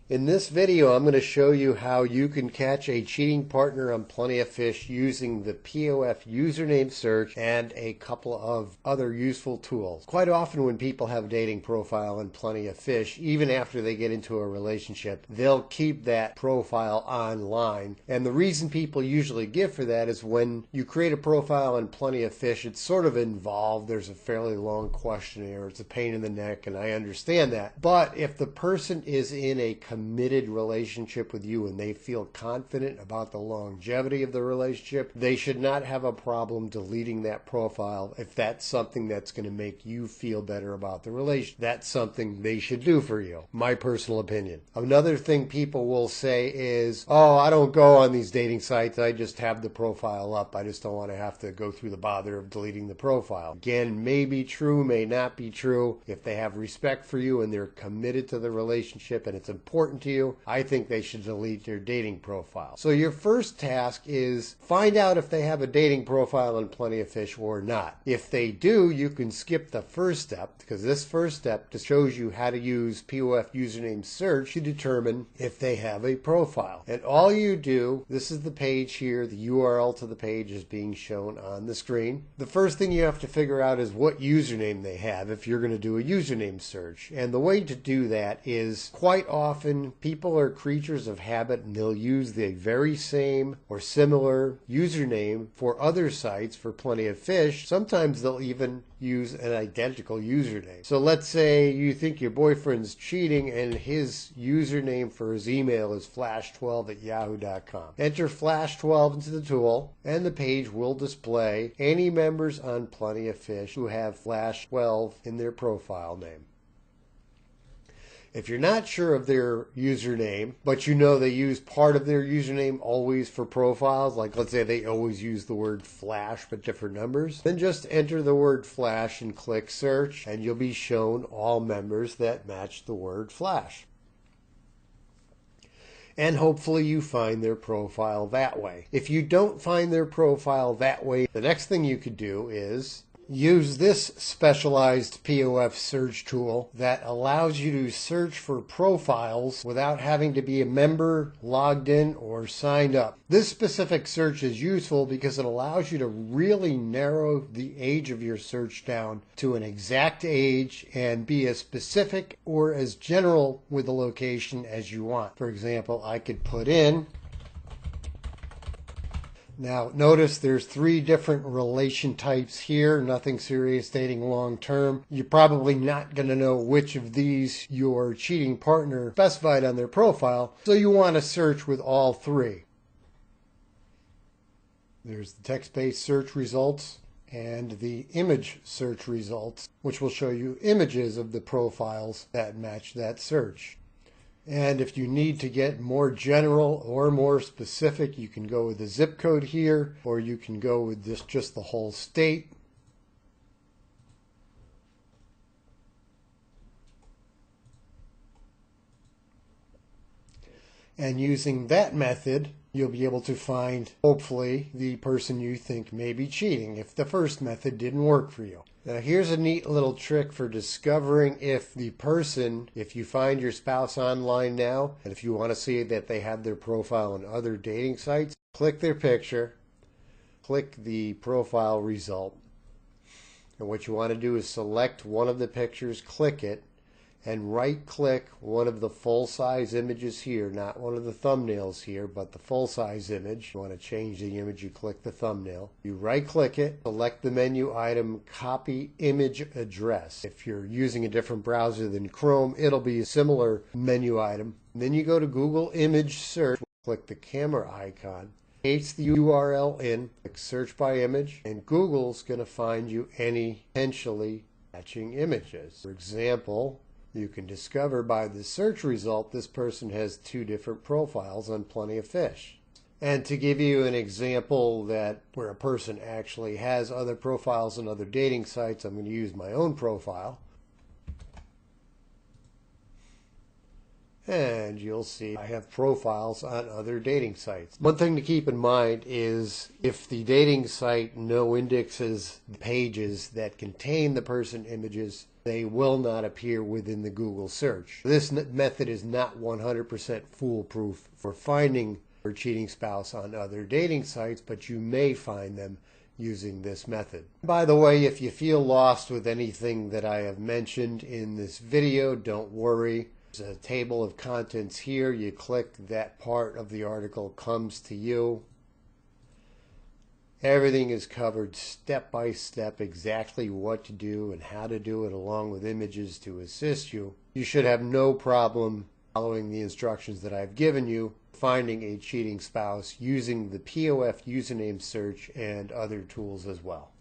In this video, I'm going to show you how you can catch a cheating partner on Plenty of Fish using the POF username search and a couple of other useful tools. Quite often when people have a dating profile on Plenty of Fish, even after they get into a relationship, they'll keep that profile online. And the reason people usually give for that is when you create a profile on Plenty of Fish, it's sort of involved. There's a fairly long questionnaire. It's a pain in the neck, and I understand that. But if the person is in a committed relationship with you and they feel confident about the longevity of the relationship, they should not have a problem deleting that profile if that's something that's going to make you feel better about the relationship. That's something they should do for you. My personal opinion. Another thing people will say is, oh, I don't go on these dating sites. I just have the profile up. I just don't want to have to go through the bother of deleting the profile. Again, may be true, may not be true. If they have respect for you and they're committed to the relationship and it's important to you, I think they should delete their dating profile. So your first task is find out if they have a dating profile on Plenty of Fish or not. If they do, you can skip the first step, because this first step just shows you how to use POF username search to determine if they have a profile. And all you do, this is the page here, the URL to the page is being shown on the screen. The first thing you have to figure out is what username they have if you're going to do a username search. And the way to do that is quite often people are creatures of habit and they'll use the very same or similar username for other sites for Plenty of Fish. Sometimes they'll even use an identical username. So let's say you think your boyfriend's cheating and his username for his email is flash12@yahoo.com. Enter flash12 into the tool and the page will display any members on Plenty of Fish who have flash12 in their profile name. If you're not sure of their username, but you know they use part of their username always for profiles, like let's say they always use the word flash but different numbers, then just enter the word flash and click search and you'll be shown all members that match the word flash. And hopefully you find their profile that way. If you don't find their profile that way, the next thing you could do is use this specialized POF search tool that allows you to search for profiles without having to be a member, logged in, or signed up. This specific search is useful because it allows you to really narrow the age of your search down to an exact age and be as specific or as general with the location as you want. For example, I could put in, now notice there's 3 different relation types here, nothing serious, dating long term. You're probably not going to know which of these your cheating partner specified on their profile, so you want to search with all 3. There's the text-based search results and the image search results, which will show you images of the profiles that match that search. And if you need to get more general or more specific, you can go with the zip code here, or you can go with just the whole state. And using that method, you'll be able to find, hopefully, the person you think may be cheating if the first method didn't work for you. Now here's a neat little trick for discovering if the person, if you find your spouse online now, and if you want to see that they have their profile on other dating sites, click their picture, click the profile result, and what you want to do is select one of the pictures, click it, and right-click one of the full-size images here, not one of the thumbnails here, but the full-size image. You want to change the image, you click the thumbnail. You right-click it, select the menu item, copy image address. If you're using a different browser than Chrome, it'll be a similar menu item. And then you go to Google Image Search, click the camera icon, paste the URL in, click Search by Image, and Google's going to find you any potentially matching images. For example, you can discover by the search result this person has 2 different profiles on Plenty of Fish. And to give you an example that where a person actually has other profiles on other dating sites, I'm going to use my own profile. and you'll see I have profiles on other dating sites. One thing to keep in mind is if the dating site no indexes the pages that contain the person images, they will not appear within the Google search. This method is not 100% foolproof for finding your cheating spouse on other dating sites, but you may find them using this method. By the way, if you feel lost with anything that I have mentioned in this video, don't worry. There's a table of contents here. You click, that part of the article comes to you. Everything is covered step by step, exactly what to do and how to do it, along with images to assist you. You should have no problem following the instructions that I've given you, finding a cheating spouse using the POF username search and other tools as well.